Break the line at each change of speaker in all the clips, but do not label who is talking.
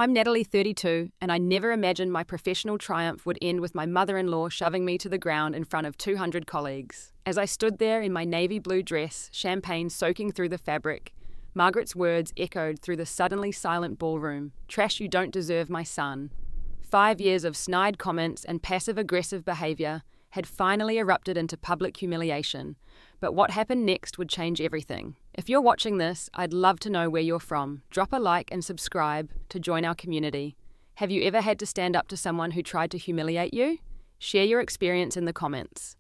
I'm Natalie, 32, and I never imagined my professional triumph would end with my mother-in-law shoving me to the ground in front of 200 colleagues. As I stood there in my navy blue dress, champagne soaking through the fabric, Margaret's words echoed through the suddenly silent ballroom. "Trash, you don't deserve my son." 5 years of snide comments and passive-aggressive behaviour had finally erupted into public humiliation, but what happened next would change everything. If you're watching this, I'd love to know where you're from. Drop a like and subscribe to join our community. Have you ever had to stand up to someone who tried to humiliate you? Share your experience in the comments.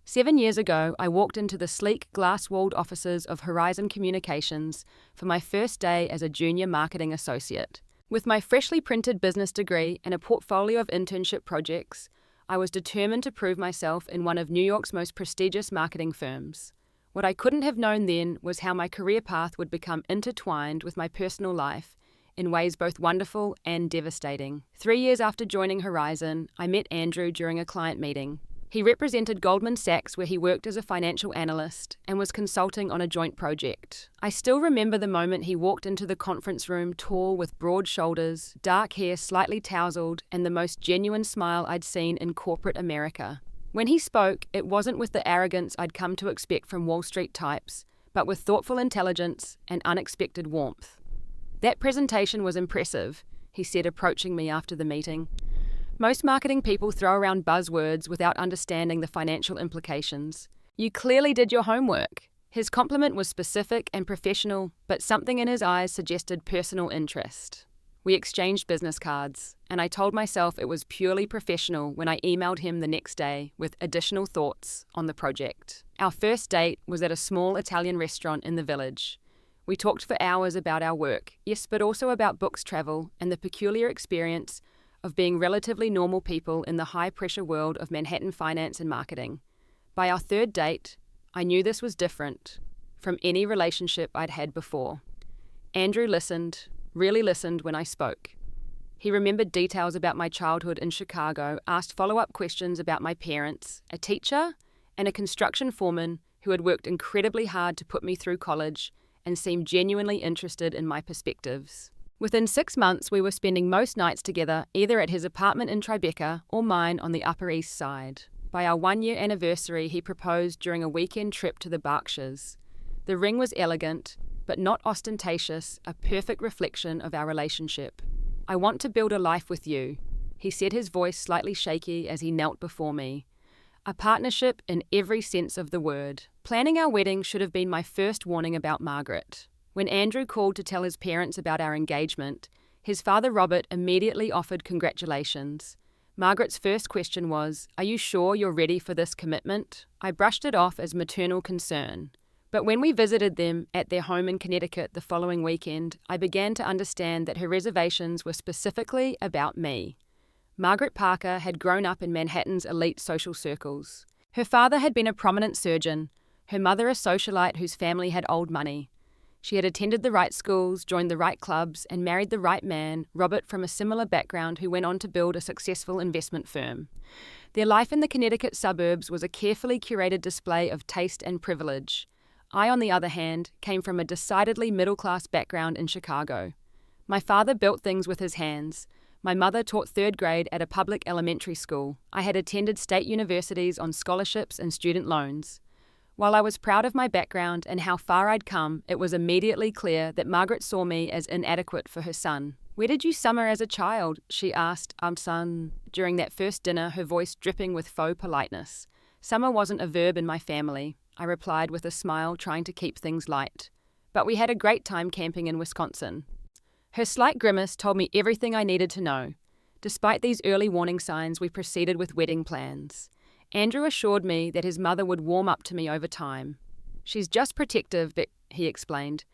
7 years ago, I walked into the sleek, glass-walled offices of Horizon Communications for my first day as a junior marketing associate. With my freshly printed business degree and a portfolio of internship projects, I was determined to prove myself in one of New York's most prestigious marketing firms. What I couldn't have known then was how my career path would become intertwined with my personal life in ways both wonderful and devastating. 3 years after joining Horizon, I met Andrew during a client meeting. He represented Goldman Sachs, where he worked as a financial analyst and was consulting on a joint project. I still remember the moment he walked into the conference room, tall with broad shoulders, dark hair slightly tousled, and the most genuine smile I'd seen in corporate America. When he spoke, it wasn't with the arrogance I'd come to expect from Wall Street types, but with thoughtful intelligence and unexpected warmth. "That presentation was impressive," he said, approaching me after the meeting. "Most marketing people throw around buzzwords without understanding the financial implications. You clearly did your homework." His compliment was specific and professional, but something in his eyes suggested personal interest. We exchanged business cards, and I told myself it was purely professional when I emailed him the next day with additional thoughts on the project. Our first date was at a small Italian restaurant in the village. We talked for hours about our work, yes, but also about books, travel, and the peculiar experience of being relatively normal people in the high-pressure world of Manhattan finance and marketing. By our third date, I knew this was different from any relationship I'd had before. Andrew listened, really listened when I spoke. He remembered details about my childhood in Chicago, asked follow-up questions about my parents, a teacher, and a construction foreman who had worked incredibly hard to put me through college, and seemed genuinely interested in my perspectives. Within 6 months, we were spending most nights together, either at his apartment in Tribeca or mine on the Upper East Side. By our 1-year anniversary, he proposed during a weekend trip to the Berkshires. The ring was elegant, but not ostentatious, a perfect reflection of our relationship. "I want to build a life with you," he said, his voice slightly shaky as he knelt before me. A partnership in every sense of the word. Planning our wedding should have been my first warning about Margaret. When Andrew called to tell his parents about our engagement, his father Robert immediately offered congratulations. Margaret's first question was, "Are you sure you're ready for this commitment?" I brushed it off as maternal concern. But when we visited them at their home in Connecticut the following weekend, I began to understand that her reservations were specifically about me. Margaret Parker had grown up in Manhattan's elite social circles. Her father had been a prominent surgeon, her mother a socialite whose family had old money. She had attended the right schools, joined the right clubs, and married the right man, Robert, from a similar background, who went on to build a successful investment firm. Their life in the Connecticut suburbs was a carefully curated display of taste and privilege. I, on the other hand, came from a decidedly middle-class background in Chicago. My father built things with his hands. My mother taught 3rd grade at a public elementary school. I had attended state universities on scholarships and student loans. While I was proud of my background and how far I'd come, it was immediately clear that Margaret saw me as inadequate for her son. "Where did you summer as a child?" she asked, son, during that first dinner, her voice dripping with faux politeness. "Summer wasn't a verb in my family," I replied with a smile, trying to keep things light. "But we had a great time camping in Wisconsin." Her slight grimace told me everything I needed to know. Despite these early warning signs, we proceeded with wedding plans. Andrew assured me that his mother would warm up to me over time. "She's just protective," he explained.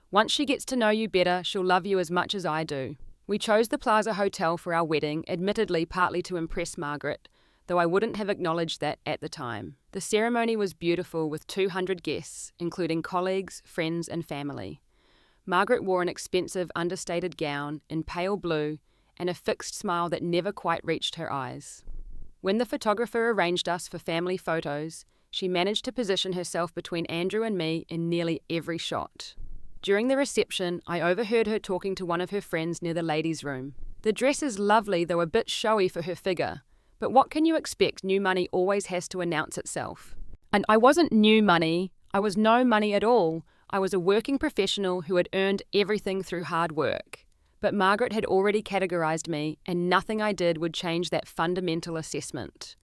"Once she gets to know you better, she'll love you as much as I do." We chose the Plaza Hotel for our wedding, admittedly partly to impress Margaret, though I wouldn't have acknowledged that at the time. The ceremony was beautiful with 200 guests, including colleagues, friends, and family. Margaret wore an expensive, understated gown in pale blue and a fixed smile that never quite reached her eyes. When the photographer arranged us for family photos, she managed to position herself between Andrew and me in nearly every shot. During the reception, I overheard her talking to one of her friends near the ladies' room. "The dress is lovely, though a bit showy for her figure. But what can you expect? New money always has to announce itself." And I wasn't new money. I was no money at all. I was a working professional who had earned everything through hard work. But Margaret had already categorized me, and nothing I did would change that fundamental assessment.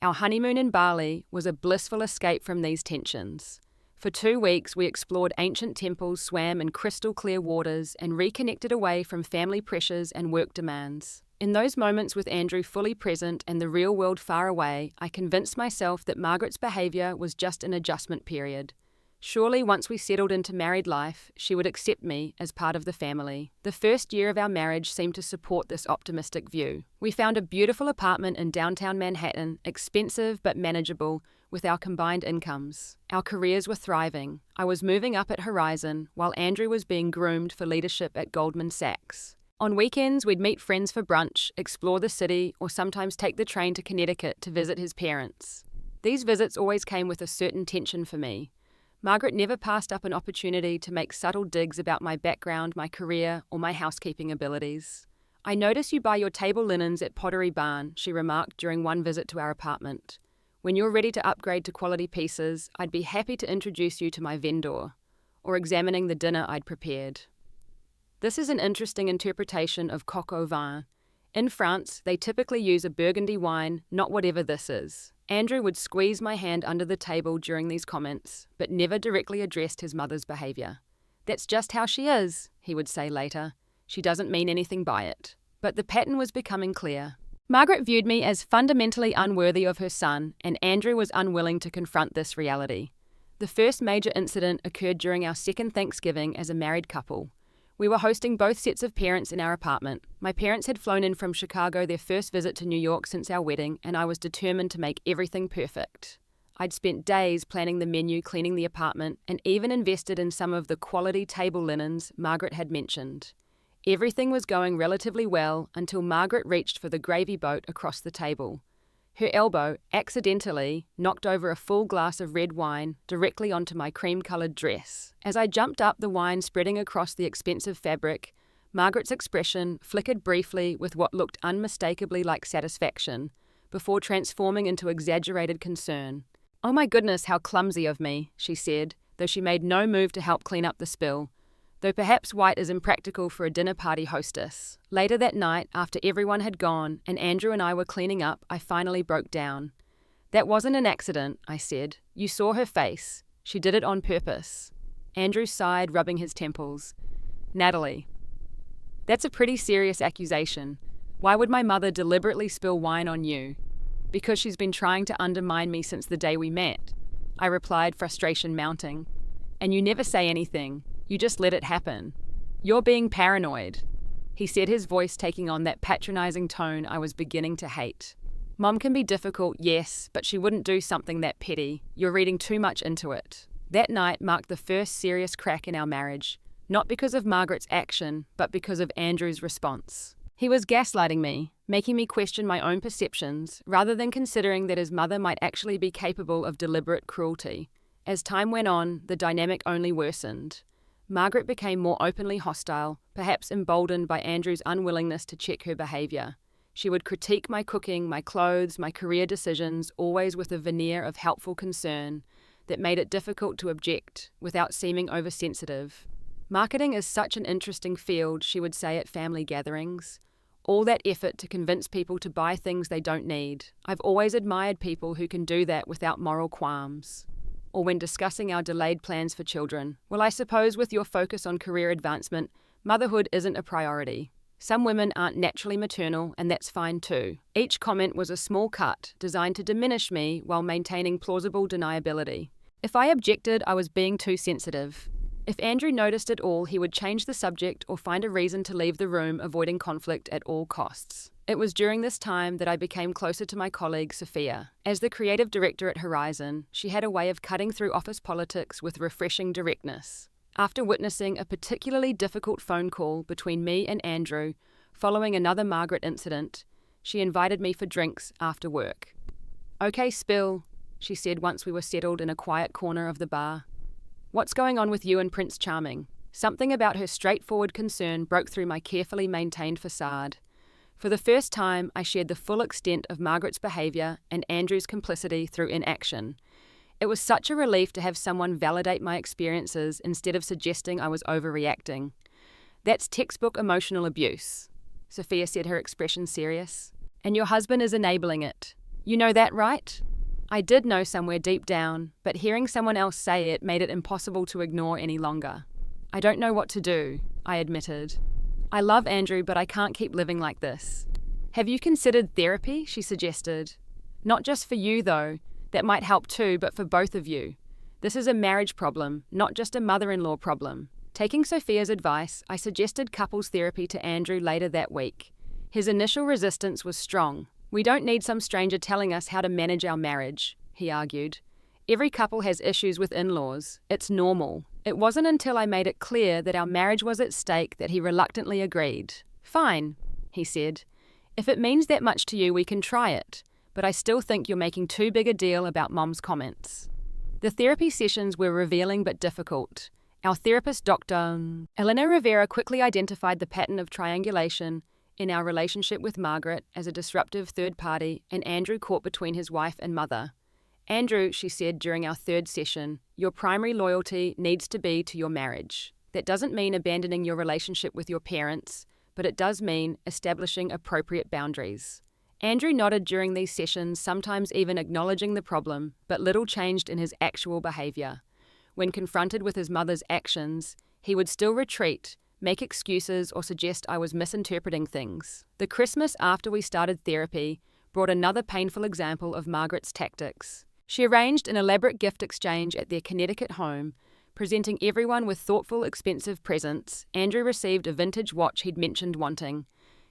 Our honeymoon in Bali was a blissful escape from these tensions. For 2 weeks, we explored ancient temples, swam in crystal-clear waters, and reconnected away from family pressures and work demands. In those moments with Andrew fully present and the real world far away, I convinced myself that Margaret's behaviour was just an adjustment period. Surely once we settled into married life, she would accept me as part of the family. The first year of our marriage seemed to support this optimistic view. We found a beautiful apartment in downtown Manhattan, expensive but manageable, with our combined incomes. Our careers were thriving. I was moving up at Horizon, while Andrew was being groomed for leadership at Goldman Sachs. On weekends, we'd meet friends for brunch, explore the city, or sometimes take the train to Connecticut to visit his parents. These visits always came with a certain tension for me. Margaret never passed up an opportunity to make subtle digs about my background, my career, or my housekeeping abilities. "I notice you buy your table linens at Pottery Barn," she remarked during one visit to our apartment. "When you're ready to upgrade to quality pieces, I'd be happy to introduce you to my vendor," or examining the dinner I'd prepared. This is an interesting interpretation of coq au vin. In France, they typically use a Burgundy wine, not whatever this is. Andrew would squeeze my hand under the table during these comments, but never directly addressed his mother's behaviour. "That's just how she is," he would say later. "She doesn't mean anything by it." But the pattern was becoming clear. Margaret viewed me as fundamentally unworthy of her son, and Andrew was unwilling to confront this reality. The first major incident occurred during our second Thanksgiving as a married couple. We were hosting both sets of parents in our apartment. My parents had flown in from Chicago, their first visit to New York since our wedding, and I was determined to make everything perfect. I'd spent days planning the menu, cleaning the apartment, and even invested in some of the quality table linens Margaret had mentioned. Everything was going relatively well until Margaret reached for the gravy boat across the table. Her elbow accidentally knocked over a full glass of red wine directly onto my cream-coloured dress. As I jumped up, the wine spreading across the expensive fabric, Margaret's expression flickered briefly with what looked unmistakably like satisfaction, before transforming into exaggerated concern. "Oh my goodness, how clumsy of me," she said, though she made no move to help clean up the spill. Though perhaps white is impractical for a dinner party hostess. Later that night, after everyone had gone and Andrew and I were cleaning up, I finally broke down. "That wasn't an accident," I said. "You saw her face. She did it on purpose." Andrew sighed, rubbing his temples. "Natalie, that's a pretty serious accusation. Why would my mother deliberately spill wine on you?" "Because she's been trying to undermine me since the day we met," I replied, frustration mounting. "And you never say anything. You just let it happen. You're being paranoid," he said, his voice taking on that patronizing tone I was beginning to hate. "Mom can be difficult, yes, but she wouldn't do something that petty. You're reading too much into it." That night marked the first serious crack in our marriage, not because of Margaret's action, but because of Andrew's response. He was gaslighting me, making me question my own perceptions, rather than considering that his mother might actually be capable of deliberate cruelty. As time went on, the dynamic only worsened. Margaret became more openly hostile, perhaps emboldened by Andrew's unwillingness to check her behaviour. She would critique my cooking, my clothes, my career decisions, always with a veneer of helpful concern that made it difficult to object without seeming oversensitive. "Marketing is such an interesting field," she would say at family gatherings. "All that effort to convince people to buy things they don't need. I've always admired people who can do that without moral qualms." Or when discussing our delayed plans for children, "Well, I suppose with your focus on career advancement, motherhood isn't a priority. Some women aren't naturally maternal, and that's fine too." Each comment was a small cut, designed to diminish me while maintaining plausible deniability. If I objected, I was being too sensitive. If Andrew noticed it all, he would change the subject or find a reason to leave the room, avoiding conflict at all costs. It was during this time that I became closer to my colleague, Sophia. As the creative director at Horizon, she had a way of cutting through office politics with refreshing directness. After witnessing a particularly difficult phone call between me and Andrew, following another Margaret incident, she invited me for drinks after work. "Okay, Spill," she said once we were settled in a quiet corner of the bar. "What's going on with you and Prince Charming?" Something about her straightforward concern broke through my carefully maintained facade. For the first time, I shared the full extent of Margaret's behaviour and Andrew's complicity through inaction. It was such a relief to have someone validate my experiences instead of suggesting I was overreacting. That's textbook emotional abuse, Sophia said, her expression serious. And your husband is enabling it. You know that, right? I did know somewhere deep down, but hearing someone else say it made it impossible to ignore any longer. I don't know what to do, I admitted. I love Andrew, but I can't keep living like this. Have you considered therapy? She suggested. Not just for you, though. That might help too, but for both of you. This is a marriage problem, not just a mother-in-law problem. Taking Sophia's advice, I suggested couples therapy to Andrew later that week. His initial resistance was strong. We don't need some stranger telling us how to manage our marriage, he argued. Every couple has issues with in-laws. It's normal. It wasn't until I made it clear that our marriage was at stake that he reluctantly agreed. Fine, he said. If it means that much to you, we can try it. But I still think you're making too big a deal about Mom's comments. The therapy sessions were revealing but difficult. Our therapist, Dr. Elena Rivera, quickly identified the pattern of triangulation in our relationship with Margaret as a disruptive third party and Andrew caught between his wife and mother. Andrew, she said during our third session, your primary loyalty needs to be to your marriage. That doesn't mean abandoning your relationship with your parents, but it does mean establishing appropriate boundaries. Andrew nodded during these sessions, sometimes even acknowledging the problem, but little changed in his actual behaviour. When confronted with his mother's actions, he would still retreat, make excuses, or suggest I was misinterpreting things. The Christmas after we started therapy brought another painful example of Margaret's tactics. She arranged an elaborate gift exchange at their Connecticut home, presenting everyone with thoughtful, expensive presents. Andrew received a vintage watch he'd mentioned wanting.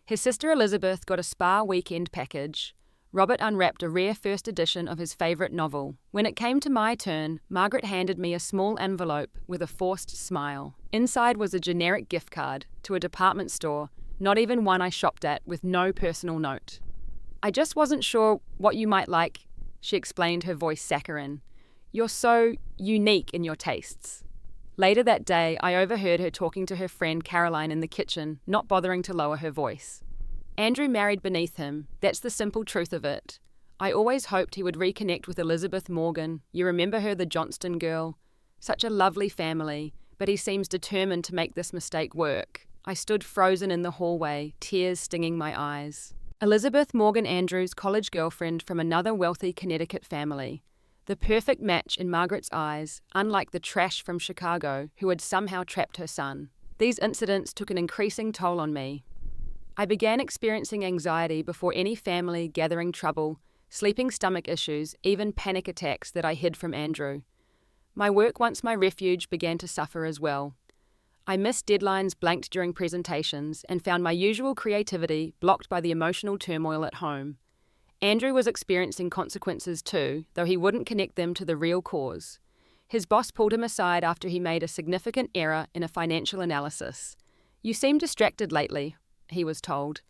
His sister Elizabeth got a spa weekend package. Robert unwrapped a rare first edition of his favourite novel. When it came to my turn, Margaret handed me a small envelope with a forced smile. Inside was a generic gift card to a department store, not even one I shopped at, with no personal note. I just wasn't sure what you might like, she explained, her voice saccharine. You're so unique in your tastes. Later that day, I overheard her talking to her friend Caroline in the kitchen, not bothering to lower her voice. Andrew married beneath him. That's the simple truth of it. I always hoped he would reconnect with Elizabeth Morgan. You remember her, the Johnston girl? Such a lovely family, but he seems determined to make this mistake work. I stood frozen in the hallway, tears stinging my eyes. Elizabeth Morgan Andrews, college girlfriend from another wealthy Connecticut family. The perfect match in Margaret's eyes, unlike the trash from Chicago who had somehow trapped her son. These incidents took an increasing toll on me. I began experiencing anxiety before any family gathering trouble, sleeping stomach issues, even panic attacks that I hid from Andrew. My work, once my refuge, began to suffer as well. I missed deadlines, blanked during presentations, and found my usual creativity blocked by the emotional turmoil at home. Andrew was experiencing consequences too, though he wouldn't connect them to the real cause. His boss pulled him aside after he made a significant error in a financial analysis. You seem distracted lately, he was told.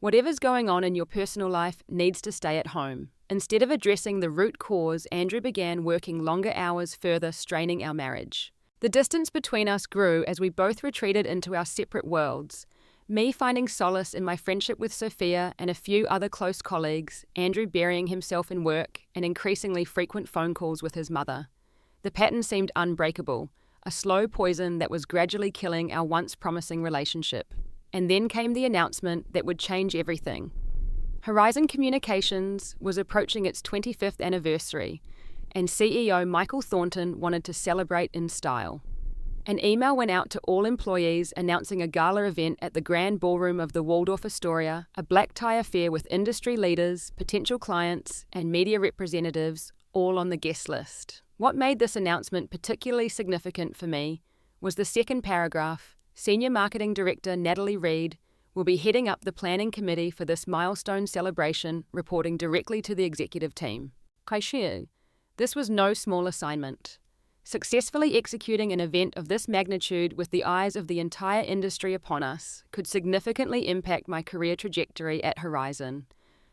Whatever's going on in your personal life needs to stay at home. Instead of addressing the root cause, Andrew began working longer hours, further straining our marriage. The distance between us grew as we both retreated into our separate worlds. Me finding solace in my friendship with Sophia and a few other close colleagues, Andrew burying himself in work and increasingly frequent phone calls with his mother. The pattern seemed unbreakable, a slow poison that was gradually killing our once promising relationship. And then came the announcement that would change everything. Horizon Communications was approaching its 25th anniversary, and CEO Michael Thornton wanted to celebrate in style. An email went out to all employees announcing a gala event at the Grand Ballroom of the Waldorf Astoria, a black tie affair with industry leaders, potential clients, and media representatives, all on the guest list. What made this announcement particularly significant for me was the second paragraph. Senior Marketing Director Natalie Reed will be heading up the planning committee for this milestone celebration, reporting directly to the executive team. Kaishiu. This was no small assignment. Successfully executing an event of this magnitude with the eyes of the entire industry upon us could significantly impact my career trajectory at Horizon.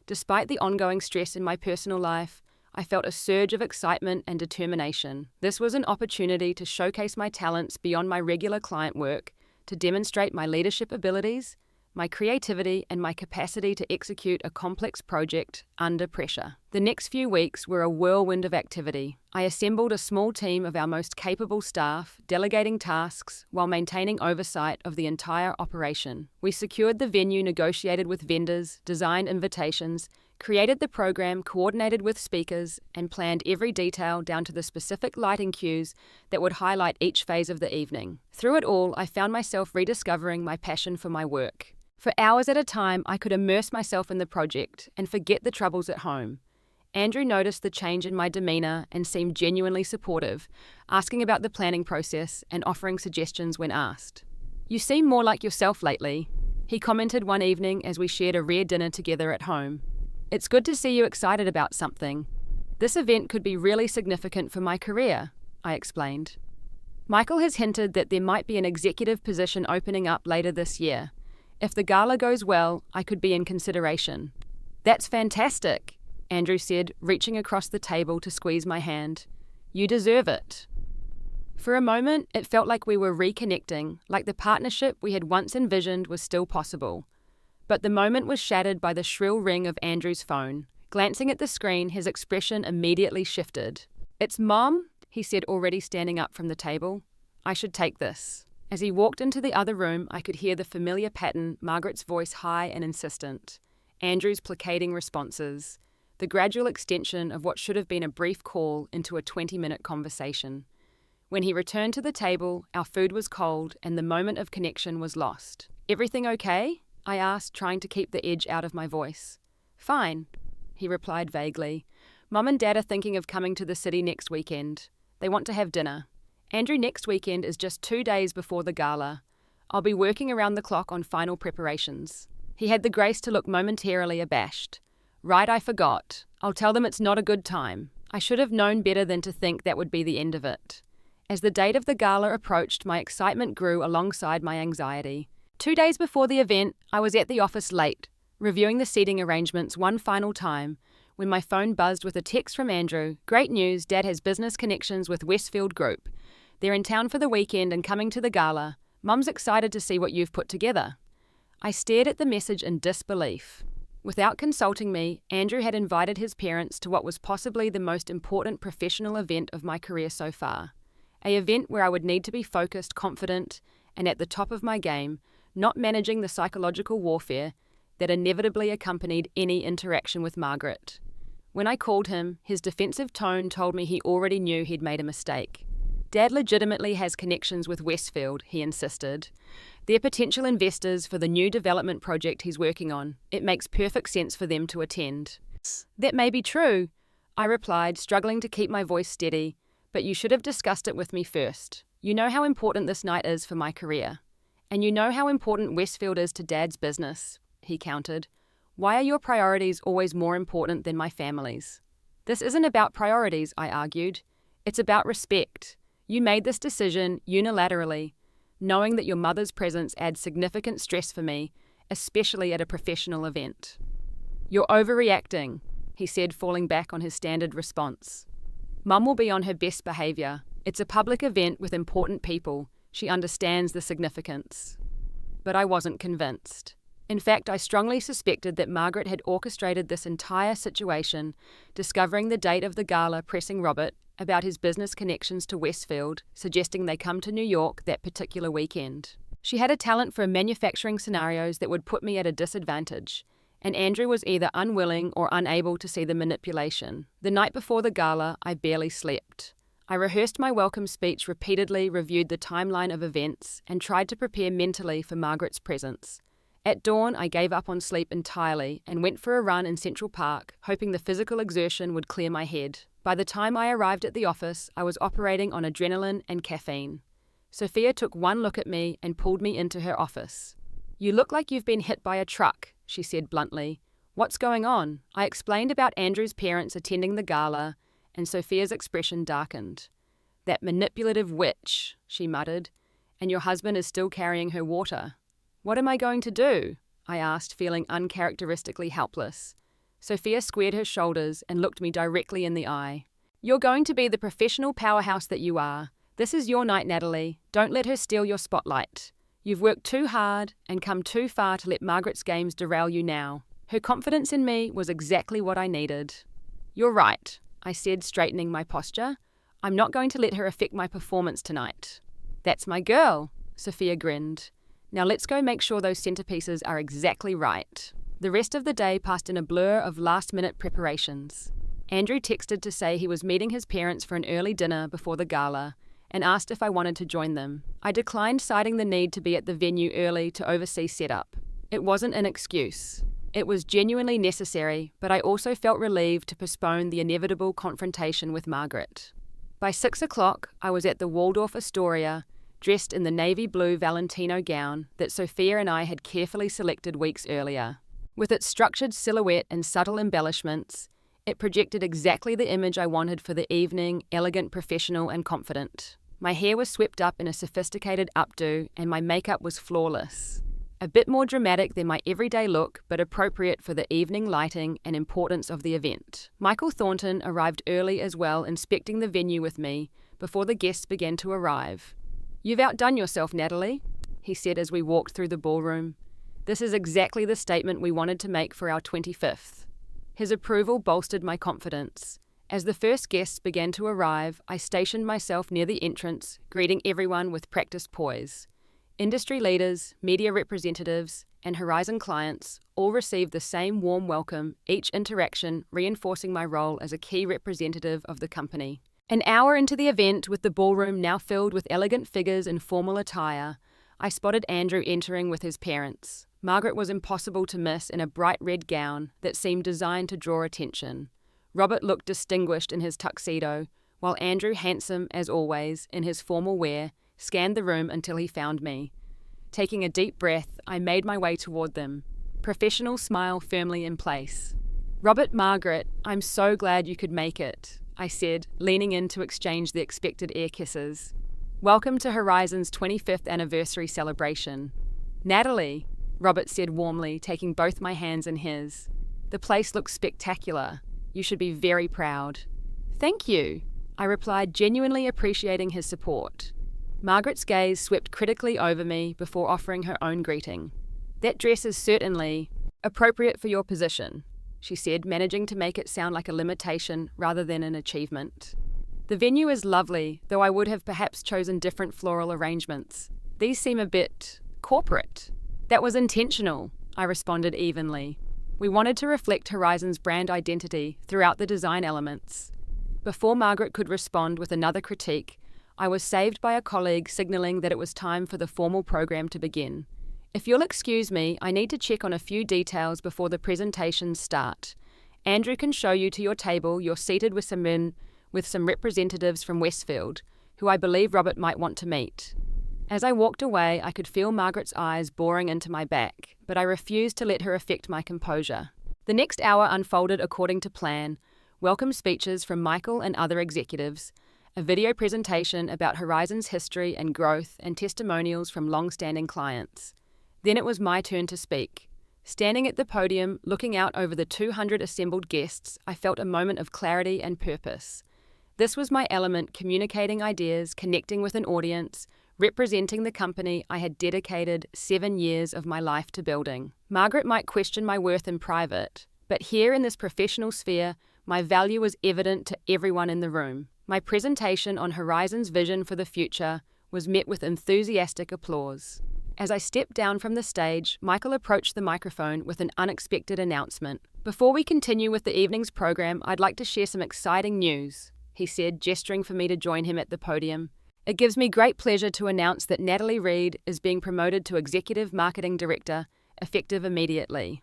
Despite the ongoing stress in my personal life, I felt a surge of excitement and determination. This was an opportunity to showcase my talents beyond my regular client work, to demonstrate my leadership abilities, my creativity, and my capacity to execute a complex project under pressure. The next few weeks were a whirlwind of activity. I assembled a small team of our most capable staff, delegating tasks while maintaining oversight of the entire operation. We secured the venue, negotiated with vendors, designed invitations, created the program, coordinated with speakers, and planned every detail down to the specific lighting cues that would highlight each phase of the evening. Through it all, I found myself rediscovering my passion for my work. For hours at a time, I could immerse myself in the project and forget the troubles at home. Andrew noticed the change in my demeanour and seemed genuinely supportive, asking about the planning process and offering suggestions when asked. "You seem more like yourself lately," he commented one evening as we shared a rare dinner together at home. "It's good to see you excited about something. This event could be really significant for my career," I explained. "Michael has hinted that there might be an executive position opening up later this year. If the gala goes well, I could be in consideration." "That's fantastic," Andrew said, reaching across the table to squeeze my hand. "You deserve it." For a moment, it felt like we were reconnecting, like the partnership we had once envisioned was still possible. But the moment was shattered by the shrill ring of Andrew's phone. Glancing at the screen, his expression immediately shifted. "It's Mom," he said, already standing up from the table. "I should take this." As he walked into the other room, I could hear the familiar pattern, Margaret's voice high and insistent, Andrew's placating responses, the gradual extension of what should have been a brief call into a 20-minute conversation. When he returned to the table, our food was cold and the moment of connection was lost. "Everything okay?" I asked, trying to keep the edge out of my voice. "Fine," he replied vaguely. "Mum and Dad are thinking of coming to the city next weekend. They want to have dinner. Andrew, next weekend is just 2 days before the gala. I'll be working around the clock on final preparations." He had the grace to look momentarily abashed. "Right, I forgot. I'll tell them it's not a good time." I should have known better than to think that would be the end of it. As the date of the gala approached, my excitement grew alongside my anxiety. 2 days before the event, I was at the office late, reviewing the seating arrangements one final time, when my phone buzzed with a text from Andrew. "Great news, Dad has business connections with Westfield Group. They're in town for the weekend and coming to the gala. Mum's excited to see what you've put together." I stared at the message in disbelief. Without consulting me, Andrew had invited his parents to what was possibly the most important professional event of my career so far. An event where I would need to be focused, confident, and at the top of my game, not managing the psychological warfare that inevitably accompanied any interaction with Margaret. When I called him, his defensive tone told me he already knew he'd made a mistake. "Dad legitimately has connections with Westfield," he insisted. "They're potential investors for the new development project he's working on. It makes perfect sense for them to attend." "That may be true," I replied, struggling to keep my voice steady, "but you should have discussed it with me first. You know how important this night is for my career. And you know how important Westfield is to Dad's business," he countered. "Why are your priorities always more important than my family's?" "This isn't about priorities," I argued. "It's about respect. You made this decision unilaterally, knowing that your mother's presence adds significant stress for me, especially at a professional event." "You're overreacting," he said, falling back on his standard response. "Mum will be on her best behaviour. It's a public event with important people. She understands the significance." But I wasn't convinced. In fact, I strongly suspected that Margaret had orchestrated this entire situation, discovering the date of the gala, pressing Robert about his business connections to Westfield, suggesting they come to New York that particular weekend. She had a talent for manufacturing scenarios that would put me at a disadvantage, and Andrew was either unwilling or unable to see the manipulation. The night before the gala, I barely slept. I rehearsed my welcome speech repeatedly, reviewed the timeline of events, and tried to prepare mentally for Margaret's presence. At dawn, I gave up on sleep entirely and went for a run in Central Park, hoping the physical exertion would clear my head. By the time I arrived at the office, I was operating on adrenaline and caffeine. Sophia took one look at me and pulled me into her office. "You look like you've been hit by a truck," she said bluntly. "What's going on?" I explained about Andrew's parents attending the gala, and Sophia's expression darkened. "That manipulative witch," she muttered, "and your husband is still carrying her water." "What am I going to do?" I asked, feeling uncharacteristically helpless. Sophia squared her shoulders and looked me directly in the eye. "You're going to be the professional powerhouse that you are. This is your night, Natalie. Don't let her steal your spotlight. You've worked too hard and come too far to let Margaret's games derail you now." Her confidence in me was exactly what I needed. "You're right," I said, straightening my posture. "I'm not going to let her affect my performance tonight." "That's my girl," Sophia grinned. "Now let's go make sure those centerpieces are exactly right." The rest of the day passed in a blur of last-minute preparations. Andrew texted to say he was meeting his parents for an early dinner before the gala and asked if I wanted to join them. I declined, citing the need to be at the venue early to oversee setup. It wasn't an excuse. It was genuinely necessary, but I also felt relieved to postpone the inevitable confrontation with Margaret. By 6 o'clock, I was at the Waldorf Astoria, dressed in the navy blue Valentino gown that Sophia and I had carefully selected weeks earlier. With its structured silhouette and subtle embellishments, it projected exactly the image I wanted for the evening: elegant, professional, and confident. My hair was swept up in a sophisticated updo, and my makeup was flawless. A bit more dramatic than my everyday look, but appropriate for the evening lighting and importance of the event. Michael Thornton arrived early as well, inspecting the venue with me before the guests began to arrive. "You've outdone yourself, Natalie," he said as we walked through the ballroom. "This is exactly the statement we wanted to make for our 25th. His approval bolstered my confidence. As the first guests began to arrive, I stationed myself near the entrance, greeting everyone with practiced poise. Industry leaders, media representatives, and Horizon clients all received the same warm welcome, each interaction reinforcing my role as a key representative of the company. An hour into the event, with the ballroom now filled with elegant figures in formal attire, I spotted Andrew entering with his parents. Margaret was impossible to miss in a bright red gown that seemed designed to draw attention. Robert looked distinguished in his tuxedo, while Andrew, handsome as always in his formal wear, scanned the room until he found me. Taking a deep breath, I made my way toward them, professional smile firmly in place. "Robert, Margaret, I'm so glad you could make it," I said, leaning in to exchange the expected air kisses. "Welcome to Horizon's 25th anniversary celebration." "Natalie," Robert said warmly, taking both my hands in his. "The place looks spectacular. You should be very proud." "Thank you," I replied, genuinely appreciating his support. Margaret's gaze swept critically over me before offering her own greeting. "That dress is certainly appropriate for your position," she said, managing to make it sound like a limitation rather than an achievement. "The venue is lovely, though I would have perhaps chosen different floral arrangements. These seem a bit corporate." "That was intentional," I responded evenly. "We wanted to reflect Horizon's brand identity throughout the design elements." Before Margaret could respond with another critique, I was saved by a colleague signaling that it was time for the formal program to begin. "If you'll excuse me, I need to check on a few details before the presentations start. Andrew can show you to your table. You're seated with some men, with some representatives from Westfield, who I believe Robert might want to meet." As I walked away, I could feel Margaret's eyes boring into my back, but I refused to let her affect my composure. The next hour unfolded according to plan: welcome speeches from Michael and other executives, a video presentation about Horizon's history and growth, and testimonials from long-standing clients. Then it was my turn to speak. Standing at the podium, looking out over the 200 assembled guests, I felt a moment of clarity and purpose. This was my element: communicating ideas, connecting with an audience, representing the company I had dedicated 7 years of my life to building. Margaret might question my worth in private, but here in this professional sphere, my value was evident to everyone in the room. My presentation on Horizon's vision for the future was met with enthusiastic applause. As I stepped down from the stage, Michael approached the microphone with an unexpected announcement. "Before we continue with the evening's program, I'd like to share some exciting news," he said, gesturing for me to join him at the podium. "It gives me great pleasure to announce that Natalie Reid is being promoted to Executive Marketing Director, effective immediately."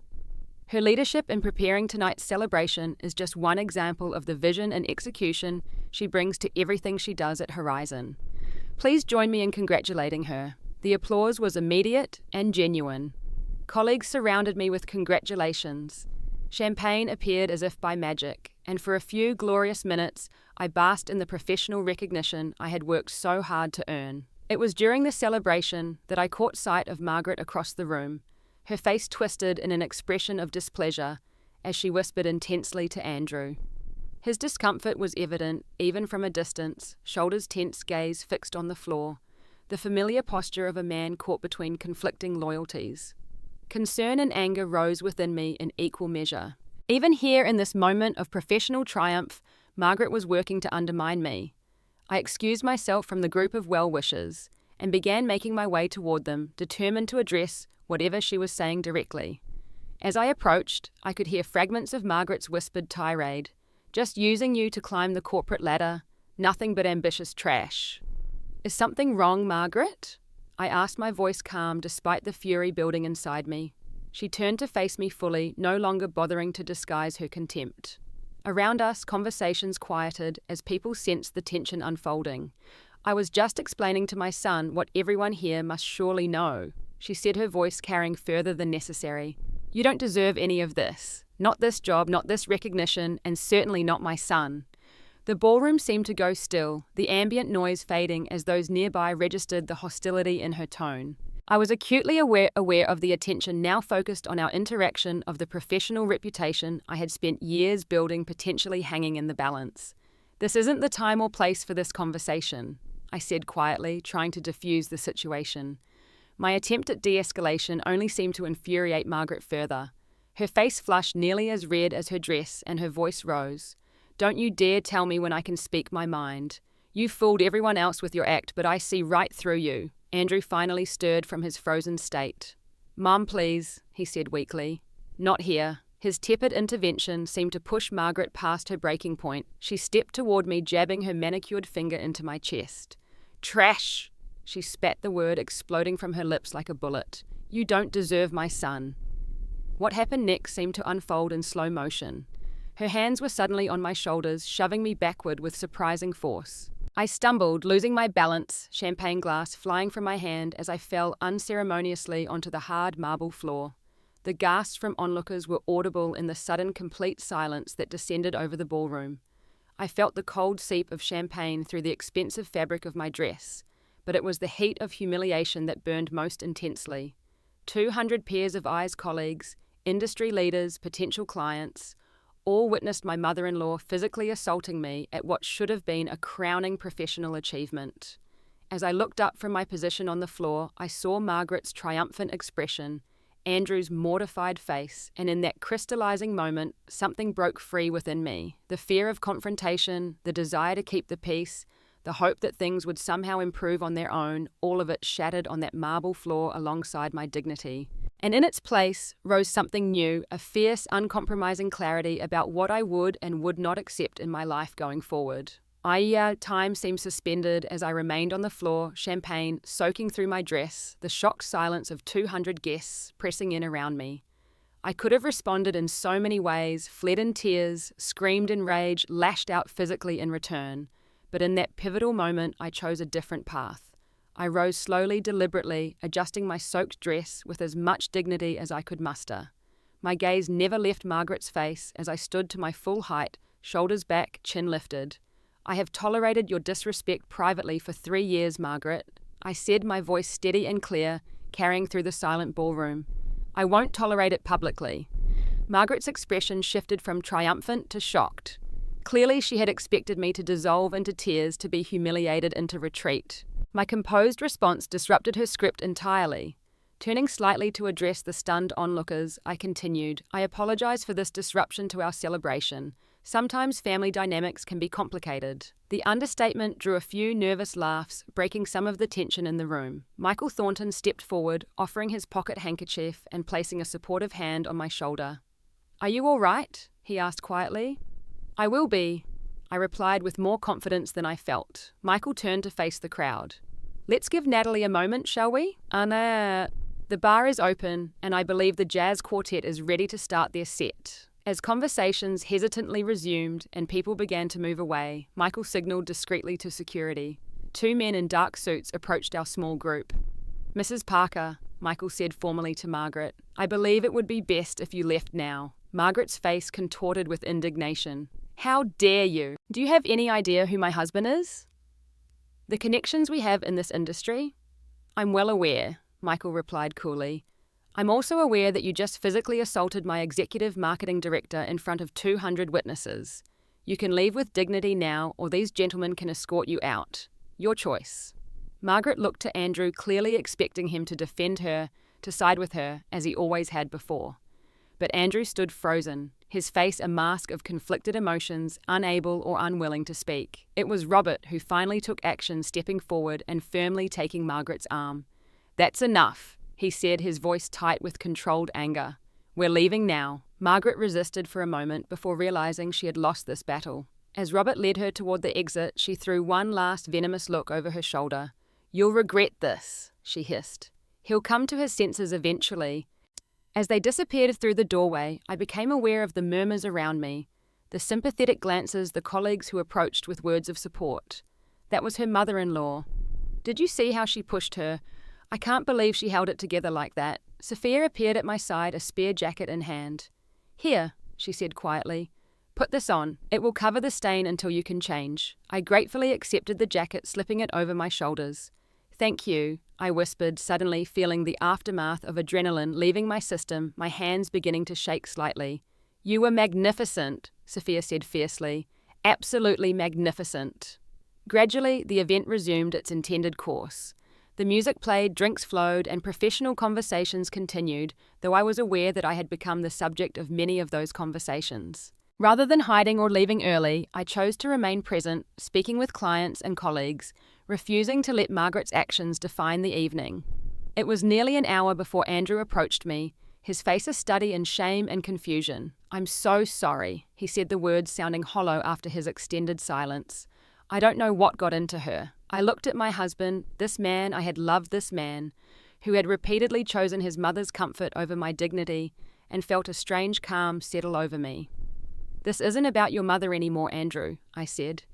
Her leadership in preparing tonight's celebration is just one example of the vision and execution she brings to everything she does at Horizon. Please join me in congratulating her. The applause was immediate and genuine. Colleagues surrounded me with congratulations. Champagne appeared as if by magic, and for a few glorious minutes, I basked in the professional recognition I had worked so hard to earn. It was during the celebration that I caught sight of Margaret across the room. Her face twisted in an expression of displeasure, as she whispered intensely to Andrew. His discomfort was evident, even from a distance, shoulders tense, gaze fixed on the floor, the familiar posture of a man caught between conflicting loyalties. Concern and anger rose within me in equal measure. Even here in this moment of professional triumph, Margaret was working to undermine me. I excused myself from the group of well-wishers and began making my way toward them, determined to address whatever she was saying directly. As I approached, I could hear fragments of Margaret's whispered tirade. Just using you to climb the corporate ladder, nothing but ambitious trash. Is something wrong, Margaret? I asked, my voice calm despite the fury building inside me. She turned to face me fully, no longer bothering to disguise her contempt. Around us, conversations quieted as people sensed the tension unfolding. I was just explaining to my son what everyone here must surely know, she said, her voice carrying further than necessary. You don't deserve any of this. Not this job, not this recognition, and certainly not my son. The ballroom seemed to go still, the ambient noise fading as those nearby registered the hostility in her tone. I was acutely aware of the attention now focused on our interaction, of the professional reputation I had spent years building potentially hanging in the balance. This isn't the time or place for this conversation, I said quietly, trying to diffuse the situation. My attempt at de-escalation only seemed to infuriate Margaret further. Her face flushed nearly as red as her dress, and her voice rose. Don't you dare tell me when I can speak my mind. You fooled everyone else with your act, but I see right through you. Andrew finally stirred from his frozen state. Mum, please, he said weakly. Not here. His tepid intervention seemed to push Margaret past her breaking point. She stepped toward me, jabbing her manicured finger into my chest. Trash! She spat the word, exploding from her lips like a bullet. You don't deserve my son. What happened next seemed to unfold in slow motion. Her hands were suddenly on my shoulders, shoving me backward with surprising force. I stumbled, losing my balance, champagne glass flying from my hand as I fell unceremoniously onto the hard marble floor. The gasps from onlookers were audible in the sudden complete silence that descended over the ballroom. I felt the cold seep of champagne through the expensive fabric of my dress, but it was the heat of humiliation that burned most intensely. 200 pairs of eyes, colleagues, industry leaders, potential clients, all witnessed my mother-in-law physically assaulting me at what should have been a crowning professional achievement. As I looked up from my position on the floor, I saw Margaret's triumphant expression, Andrew's mortified face, and in that crystallizing moment, something broke free within me. The fear of confrontation, the desire to keep the peace, the hope that things would somehow improve on their own, all of it shattered on that marble floor alongside my dignity. And in its place rose something new, a fierce, uncompromising clarity about what I would and would not accept in my life going forward. Time seemed suspended as I remained on the floor, champagne soaking through my dress, the shocked silence of 200 guests pressing in around me. I could have responded in so many ways, fled in tears, screamed in rage, lashed out physically in return. But in that pivotal moment, I chose a different path. I rose slowly, deliberately, adjusting my soaked dress with as much dignity as I could muster. My gaze never left Margaret's face as I stood to my full height, shoulders back, chin lifted. I have tolerated your disrespect privately for 3 years, Margaret, I said, my voice steady and clear, carrying through the silent ballroom. I won't tolerate it publicly. Margaret's expression shifted from triumphant to shocked. Clearly she had expected me to dissolve into tears, to be humiliated into retreat. My composed response disrupted her script entirely. Turning slightly to address the stunned onlookers, I continued, I apologize for this disruption to our celebration. Sometimes family dynamics can be complicated. The understatement drew a few nervous laughs, breaking some of the tension in the room. Michael Thornton stepped forward, offering his pocket handkerchief and placing a supportive hand on my shoulder. Are you all right? He asked quietly. I will be, I replied with more confidence than I felt. Michael turned to face the crowd. Let's give Natalie a moment, shall we? Anna. The bar is open, and I believe the jazz quartet is ready to start their set. As conversations hesitantly resumed and people began to move away, Michael signaled discreetly to security. 2 men in dark suits approached our small group. Mrs. Parker, Michael said formally to Margaret, I believe it would be best if you left now. Margaret's face contorted with indignation. How dare you? Do you have any idea who my husband is? The connections we have in this industry? I'm well aware, Michael replied coolly. I'm also aware that you just physically assaulted my executive marketing director in front of 200 witnesses. You can leave with dignity now, or these gentlemen can escort you out. Your choice." Margaret looked to Andrew, clearly expecting him to defend her, to side with her, as he always had before. But Andrew stood frozen, his face a mask of conflicted emotions, unable or unwilling to speak. It was Robert who finally took action, stepping forward and firmly taking Margaret's arm. "That's enough," he said, his voice tight with controlled anger. "We're leaving now." Margaret resisted for a moment before realizing she had lost this battle. As Robert led her toward the exit, she threw one last venomous look over her shoulder. "You'll regret this," she hissed. "He'll come to his senses eventually." As they disappeared through the doorway, I became aware of the murmurs around me, the sympathetic glances, the colleagues who approached with words of support. That was her mother-in-law. "Did you see how she pushed her? I can't believe she held it together like that." Sophia appeared at my side, a spare jacket in hand. "Here," she said quietly. "Put this on. It will cover the stain until you can change." I gratefully accepted the jacket, slipping it over my shoulders. "Thank you," I whispered, suddenly feeling the aftermath of adrenaline leaving my system, my hands beginning to shake slightly. "You were magnificent," Sophia said fiercely. "Absolutely magnificent." Gradually, the event resumed its intended course. The music played, drinks flowed, and professional conversations continued, though I was aware that I had become the subject of many of those conversations. Rather than hiding or leaving early, I chose to remain present, speaking with clients and colleagues, refusing to let Margaret's actions define the evening. It was nearly an hour before Andrew approached me, his face a study in shame and confusion. "I'm so sorry," he said, the words sounding hollow after his extended silence. "I don't know what got into her." I looked at my husband, this man I had loved, this man, who had repeatedly chosen his mother's comfort over my dignity, and felt a strange calm settle over me. "This isn't about your mother anymore, Andrew," I said.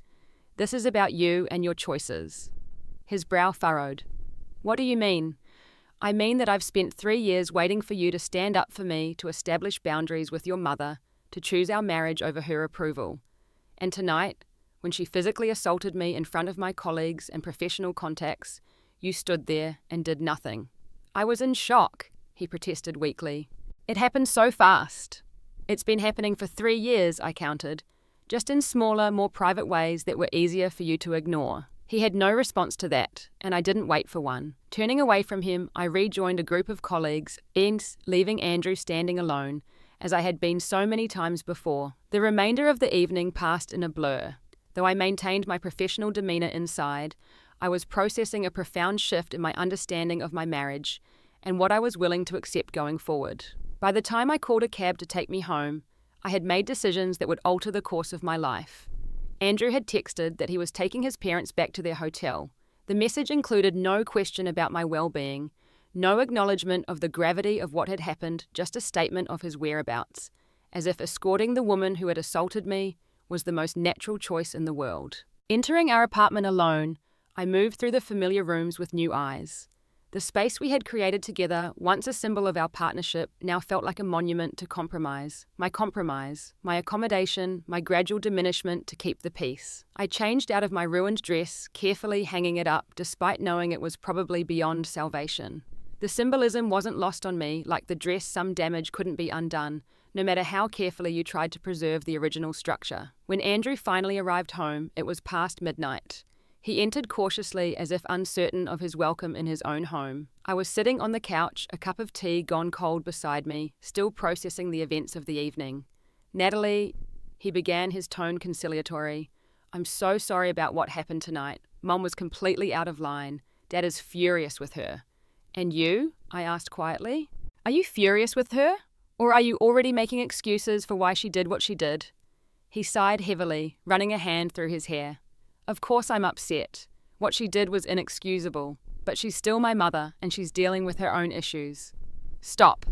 "This is about you and your choices." His brow furrowed. "What do you mean?" "I mean that I've spent 3 years waiting for you to stand up for me, to establish boundaries with your mother, to choose our marriage over her approval. And tonight, when she physically assaulted me in front of my colleagues and professional contacts, you stood there and did nothing." "I was in shock," he protested weakly. "It happened so fast." "It's been happening for 3 years," I countered, "just in smaller, more private ways that were easier for you to ignore." He had no response to that, and I didn't wait for one. Turning away from him, I rejoined a group of colleagues, leaving Andrew standing alone, as I had been so many times before. The remainder of the evening passed in a blur. Though I maintained my professional demeanor inside, I was processing a profound shift in my understanding of my marriage and what I was willing to accept going forward. By the time I called a cab to take me home, I had made decisions that would alter the course of my life. Andrew had texted that he was taking his parents back to their hotel. The message included no question about my well-being, no acknowledgement of the gravity of what had happened, just a statement of his whereabouts, as if escorting the woman who had assaulted me was the most natural choice in the world. Entering our apartment alone, I moved through the familiar rooms with new eyes. The space we had created together, once a symbol of our partnership, now felt like a monument to compromise, my accommodation, my gradual diminishment to keep the peace. I changed out of my ruined dress, carefully hanging it up, despite knowing it was probably beyond salvation. The symbolism wasn't lost on me. Like the dress, some damage couldn't be undone, no matter how carefully you tried to preserve the original structure. When Andrew finally arrived home, it was past midnight. He entered cautiously, as if uncertain of his welcome in his own home. I was sitting on the couch, a cup of tea gone cold beside me, still processing the events of the evening. "Natalie," he began, his tone conciliatory, "I'm so sorry about what happened tonight. Mom was completely out of line. Dad is furious with her." "And you?" I asked quietly. "Are you furious with her? Or are you already making excuses for why she did what she did?" He sighed heavily, running a hand through his hair. "Of course I'm upset. What she did was inexcusable. But she's still my mother, and she's dealing with her own issues." "Stop,"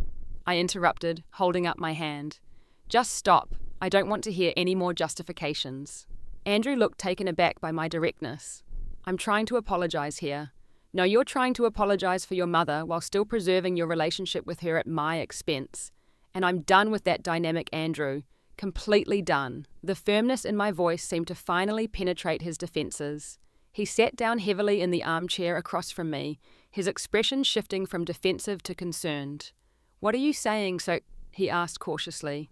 I interrupted, holding up my hand. "Just stop. I don't want to hear any more justifications." Andrew looked taken aback by my directness. "I'm trying to apologize here." "No, you're trying to apologize for your mother while still preserving your relationship with her at my expense. And I'm done with that dynamic, Andrew. Completely done." The firmness in my voice seemed to finally penetrate his defenses. He sat down heavily in the armchair across from me, his expression shifting from defensive to concerned. "What are you saying?" he asked cautiously.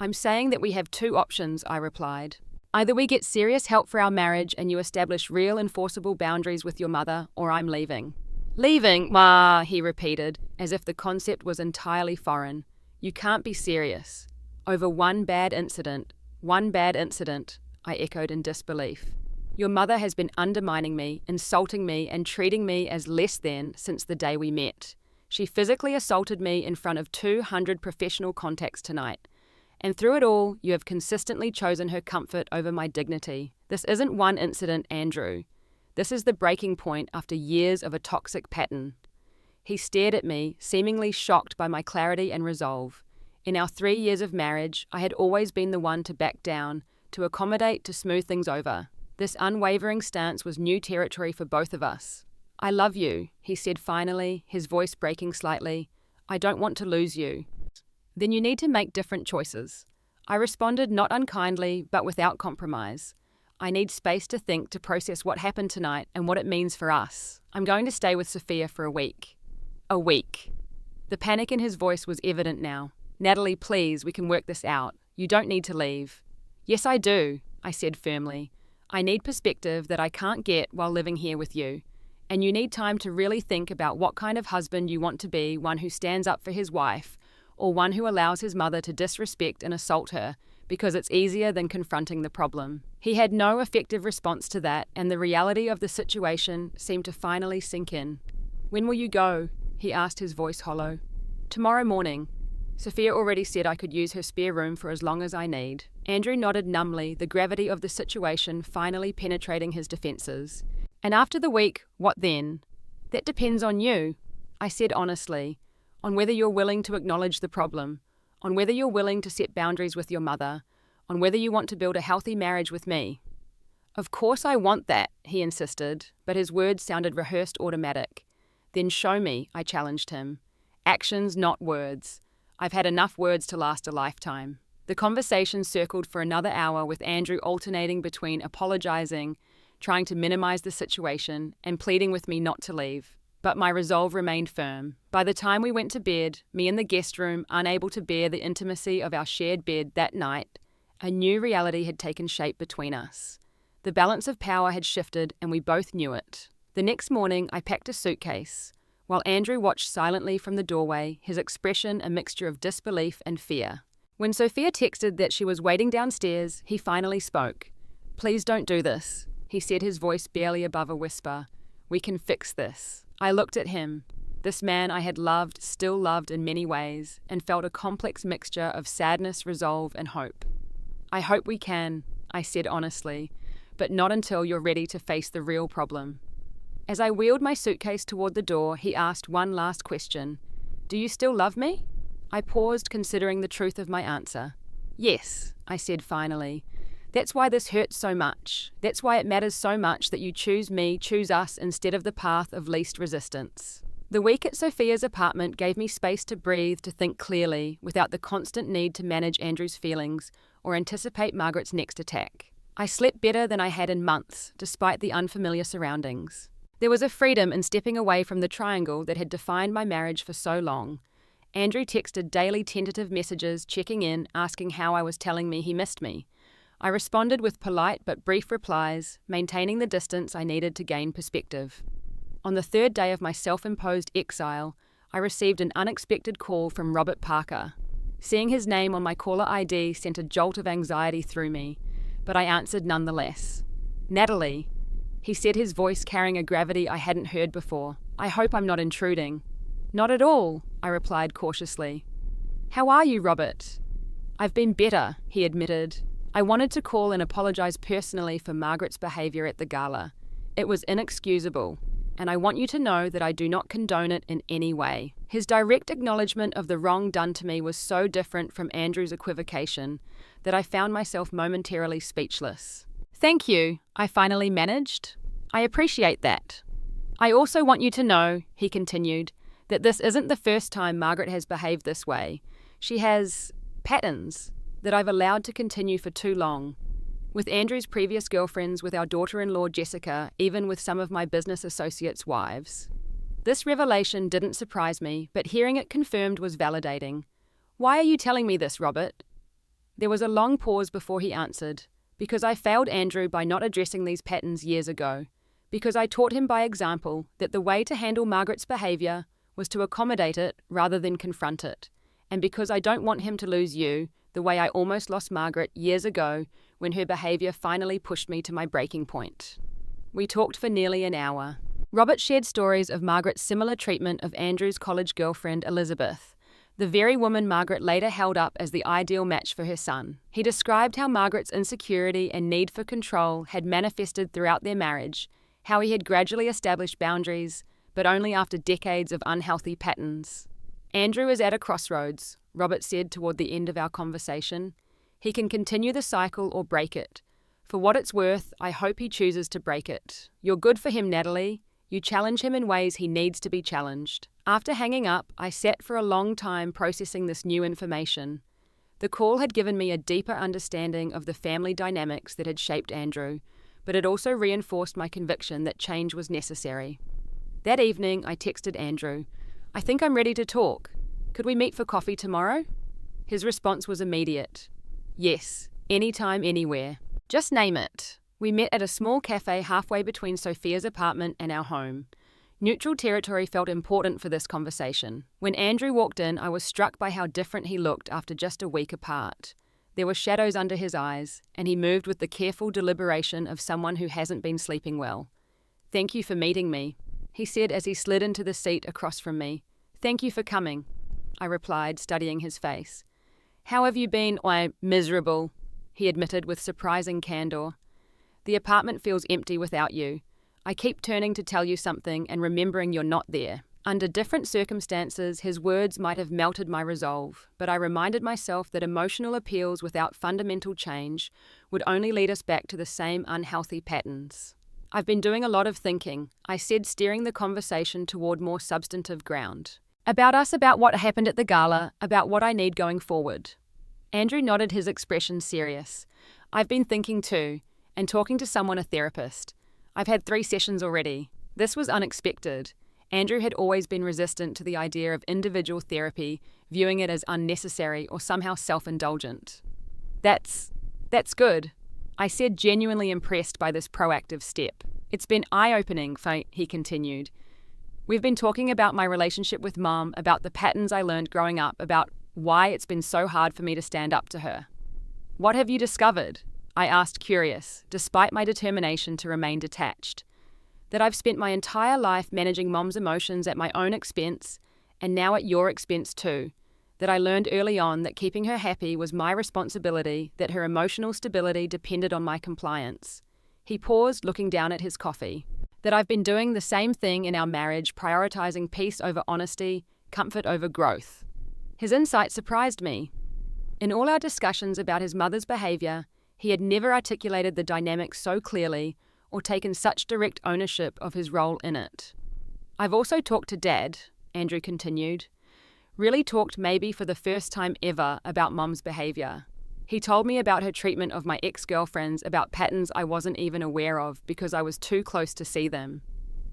"I'm saying that we have two options," I replied. "Either we get serious help for our marriage and you establish real enforceable boundaries with your mother, or I'm leaving." "Leaving? Ma," he repeated, as if the concept was entirely foreign. "You can't be serious." "Over one bad incident, I echoed in disbelief. "Your mother has been undermining me, insulting me, and treating me as less than since the day we met. She physically assaulted me in front of 200 professional contacts tonight. And through it all, you have consistently chosen her comfort over my dignity. This isn't one incident, Andrew. This is the breaking point after years of a toxic pattern." He stared at me, seemingly shocked by my clarity and resolve. In our 3 years of marriage, I had always been the one to back down, to accommodate, to smooth things over. This unwavering stance was new territory for both of us. "I love you," he said finally, his voice breaking slightly. "I don't want to lose you." "Then you need to make different choices." I responded not unkindly, but without compromise. "I need space to think, to process what happened tonight and what it means for us. I'm going to stay with Sophia for a week." "A week." The panic in his voice was evident now. "Natalie, please, we can work this out. You don't need to leave." "Yes, I do," I said firmly. "I need perspective that I can't get while living here with you. And you need time to really think about what kind of husband you want to be, one who stands up for his wife, or one who allows his mother to disrespect and assault her, because it's easier than confronting the problem." He had no effective response to that, and the reality of the situation seemed to finally sink in. "When will you go?" he asked, his voice hollow. "Tomorrow morning. Sophia already said I could use her spare room for as long as I need." Andrew nodded numbly, the gravity of the situation finally penetrating his defences. "And after the week, what then?" "That depends on you," I said honestly, "on whether you're willing to acknowledge the problem, on whether you're willing to set boundaries with your mother, on whether you want to build a healthy marriage with me." "Of course I want that," he insisted, but his words sounded rehearsed automatic. "Then show me," I challenged him. "Actions, not words. I've had enough words to last a lifetime." The conversation circled for another hour, with Andrew alternating between apologising, trying to minimise the situation, and pleading with me not to leave. But my resolve remained firm. By the time we went to bed, me in the guest room, unable to bear the intimacy of our shared bed that night, a new reality had taken shape between us. The balance of power had shifted, and we both knew it. The next morning, I packed a suitcase, while Andrew watched silently from the doorway, his expression a mixture of disbelief and fear. When Sophia texted that she was waiting downstairs, he finally spoke. "Please don't do this," he said, his voice barely above a whisper. "We can fix this." I looked at him, this man I had loved, still loved in many ways, and felt a complex mixture of sadness, resolve, and hope. "I hope we can," I said honestly, "but not until you're ready to face the real problem." As I wheeled my suitcase toward the door, he asked one last question. "Do you still love me?" I paused, considering the truth of my answer. "Yes," I said finally. "That's why this hurts so much. That's why it matters so much that you choose me, choose us, instead of the path of least resistance." The week at Sophia's apartment gave me space to breathe, to think clearly, without the constant need to manage Andrew's feelings or anticipate Margaret's next attack. I slept better than I had in months, despite the unfamiliar surroundings. There was a freedom in stepping away from the triangle that had defined my marriage for so long. Andrew texted daily tentative messages, checking in, asking how I was, telling me he missed me. I responded with polite but brief replies, maintaining the distance I needed to gain perspective. On the third day of my self-imposed exile, I received an unexpected call from Robert Parker. Seeing his name on my caller ID sent a jolt of anxiety through me, but I answered nonetheless. "Natalie," he said, his voice carrying a gravity I hadn't heard before. "I hope I'm not intruding." "Not at all," I replied cautiously. "How are you, Robert?" "I've been better," he admitted. "I wanted to call and apologise personally for Margaret's behaviour at the gala. It was inexcusable, and I want you to know that I do not condone it in any way." His direct acknowledgement of the wrong done to me was so different from Andrew's equivocation that I found myself momentarily speechless. "Thank you," I finally managed. "I appreciate that. I also want you to know," he continued, "that this isn't the first time Margaret has behaved this way. She has patterns that I've allowed to continue for too long. With Andrew's previous girlfriends, with our daughter-in-law Jessica, even with some of my business associates' wives. This revelation didn't surprise me, but hearing it confirmed was validating. Why are you telling me this, Robert? There was a long pause before he answered. Because I failed Andrew by not addressing these patterns years ago. Because I taught him by example that the way to handle Margaret's behaviour was to accommodate it rather than confront it. And because I don't want him to lose you, the way I almost lost Margaret years ago when her behaviour finally pushed me to my breaking point. We talked for nearly an hour. Robert shared stories of Margaret's similar treatment of Andrew's college girlfriend Elizabeth, the very woman Margaret later held up as the ideal match for her son. He described how Margaret's insecurity and need for control had manifested throughout their marriage, how he had gradually established boundaries, but only after decades of unhealthy patterns. Andrew is at a crossroads, Robert said toward the end of our conversation. He can continue the cycle or break it. For what it's worth, I hope he chooses to break it. You're good for him, Natalie. You challenge him in ways he needs to be challenged. After hanging up, I sat for a long time processing this new information. The call had given me a deeper understanding of the family dynamics that had shaped Andrew, but it also reinforced my conviction that change was necessary. That evening, I texted Andrew, "I think I'm ready to talk. Could we meet for coffee tomorrow?" His response was immediate. Yes, anytime, anywhere. Just name it. We met at a small cafe halfway between Sophia's apartment and our home. Neutral territory felt important for this conversation. When Andrew walked in, I was struck by how different he looked after just a week apart. There were shadows under his eyes, and he moved with the careful deliberation of someone who hasn't been sleeping well. "Thank you for meeting me," he said as he slid into the seat across from me. "Thank you for coming," I replied, studying his face. "How have you been?" "Miserable," he admitted with surprising candor. "The apartment feels empty without you. I keep turning to tell you something and remembering you're not there." Under different circumstances, his words might have melted my resolve, but I reminded myself that emotional appeals without fundamental change would only lead us back to the same unhealthy patterns. "I've been doing a lot of thinking," I said, steering the conversation toward more substantive ground. "About us, about what happened at the gala, about what I need going forward." Andrew nodded, his expression serious. "I've been thinking too, and talking to someone, a therapist. I've had 3 sessions already." This was unexpected. Andrew had always been resistant to the idea of individual therapy, viewing it as unnecessary or somehow self-indulgent. That's good," I said, genuinely impressed by this proactive step. "It's been eye-opening," he continued. "We've been talking about my relationship with Mom, about the patterns I learned growing up, about why it's been so hard for me to stand up to her." "What have you discovered?" I asked, curious, despite my determination to remain detached. "That I've spent my entire life managing Mom's emotions at my own expense, and now at your expense too. That I learned early on that keeping her happy was my responsibility, that her emotional stability depended on my compliance." He paused, looking down at his coffee. "That I've been doing the same thing in our marriage, prioritizing peace over honesty, comfort over growth." His insight surprised me. In all our discussions about his mother's behavior, he had never articulated the dynamic so clearly or taken such direct ownership of his role in it. "I've also talked to Dad," Andrew continued. "Really talked maybe for the first time ever about Mom's behavior. He told me about her treatment of my ex-girlfriends, about patterns I wasn't even aware of because I was too close to see them.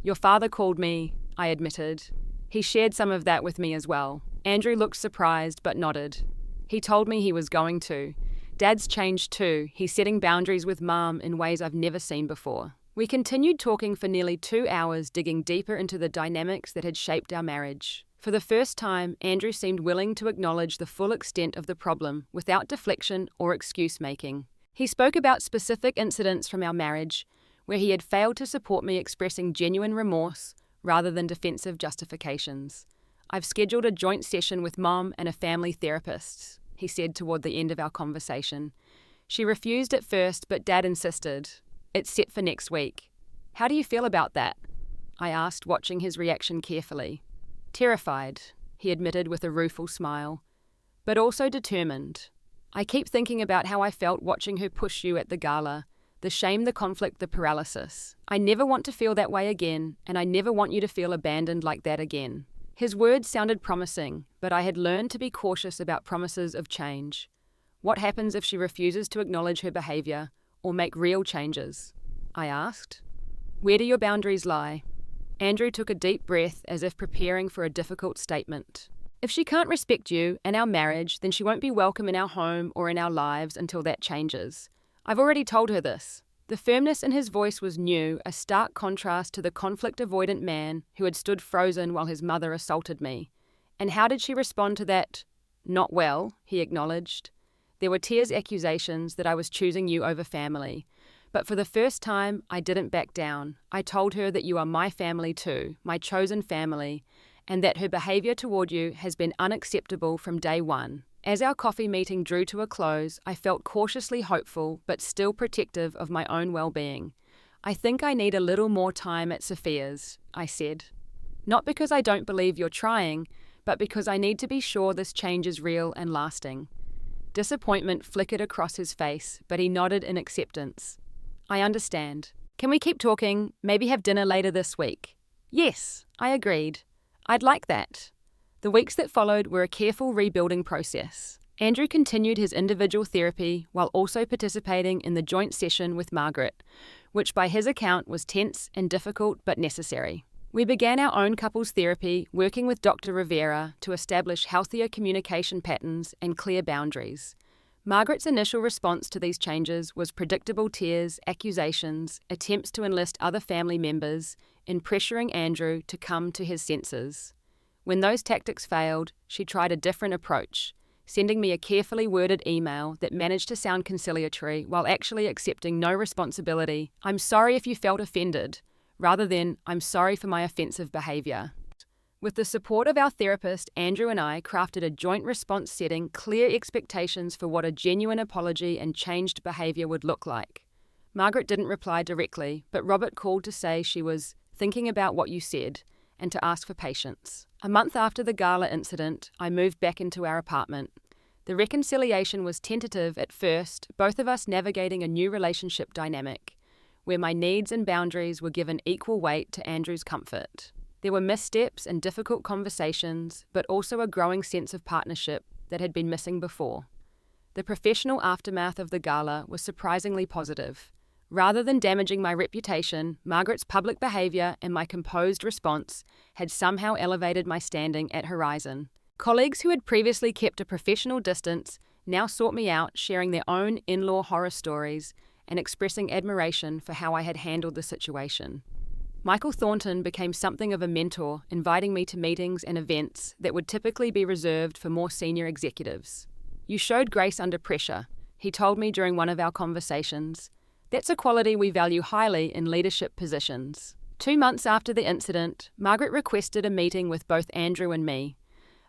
Your father called me," I admitted. "He shared some of that with me as well." Andrew looked surprised but nodded. "He told me he was going to. Dad's changed too. He's setting boundaries with Mom in ways I've never seen before." We continued talking for nearly 2 hours, digging deeper into the dynamics that had shaped our marriage. For the first time, Andrew seemed willing to acknowledge the full extent of the problem without deflection or excuse-making. He spoke about specific incidents from our marriage where he had failed to support me, expressing genuine remorse rather than defensive justifications. "I've scheduled a joint session with Mom and a family therapist," he said toward the end of our conversation. "She refused at first, but Dad insisted. It's set for next week. How do you feel about that?" I asked, watching his reaction carefully. "Terrified," he admitted with a rueful smile, "but also determined. I keep thinking about how I felt watching her push you at the gala, the shame, the conflict, the paralysis. I never want to feel that way again, and I never want you to feel abandoned like that again." His words sounded promising, but I had learned to be cautious about promises of change. What happens if she refuses to acknowledge her behavior or make real changes? I asked. "Where do your boundaries lie?" Andrew took a deep breath as if preparing for a difficult statement. If she can't respect you and our marriage, then she won't be welcome in our home or in our lives until that changes. I've already told her this. The firmness in his voice was new, a stark contrast to the conflict-avoidant man who had stood frozen while his mother assaulted me. And how did she respond to that? Not well, he acknowledged. There were tears, accusations that I was choosing you over family. But for the first time, I didn't back down. I told her that you are my family too, my chosen family, and that her behavior toward you has been unacceptable from day one. As our coffee meeting drew to a close, I felt cautiously hopeful but still protective of my own well-being. I think I need a little more time at Sophia's, I said. Not because I don't believe you're trying, but because I need to be sure this change is real and lasting. Disappointment flickered across his face, but he nodded in acceptance. I understand. Can we keep talking? Maybe have dinner later this week? Yes, I agreed. I'd like that. The weeks that followed were a careful rebuilding process. Andrew continued his individual therapy while also participating in the joint session with Margaret, which by his account was tense and difficult but necessary. We began our own couples therapy, working with Dr. Rivera to establish healthier communication patterns and clear boundaries. Margaret's initial response to these changes was predictable tears, accusations, attempts to enlist other family members, and pressuring Andrew to come to his senses. When those tactics failed, she tried a different approach, sending me a carefully worded email that managed to sound conciliatory while actually accepting no responsibility. I'm sorry if you felt offended, rather than I'm sorry for my offensive behavior. With the support of our therapist, Andrew and I crafted a joint response setting clear expectations for what a genuine apology and changed behavior would look like. Margaret didn't reply directly, but Robert called to say she was thinking about what you said and to ask for patience. A month after the gala incident, I moved back into our apartment. The reconciliation was tentative at first, both of us navigating a new relationship dynamic, where my needs and boundaries were given equal weight to Andrew's comfort. There were missteps and difficult conversations, but also a growing sense of partnership that had been missing before. The professional aftermath of the gala was surprisingly positive. Rather than damaging my reputation, Margaret's public behaviour and my composed response had somehow elevated my standing at Horizon. Colleagues who had previously kept a professional distance now sought me out, sharing their own in-law horror stories and expressing admiration for how I had handled the situation. Michael Thornton became something of a mentor, inviting me to meetings and events that would typically be reserved for more senior executives. You showed grace under pressure, he told me during one of our conversations. That's a quality we value highly in leadership positions. 2 months after the incident, Margaret requested a meeting with both Andrew and me.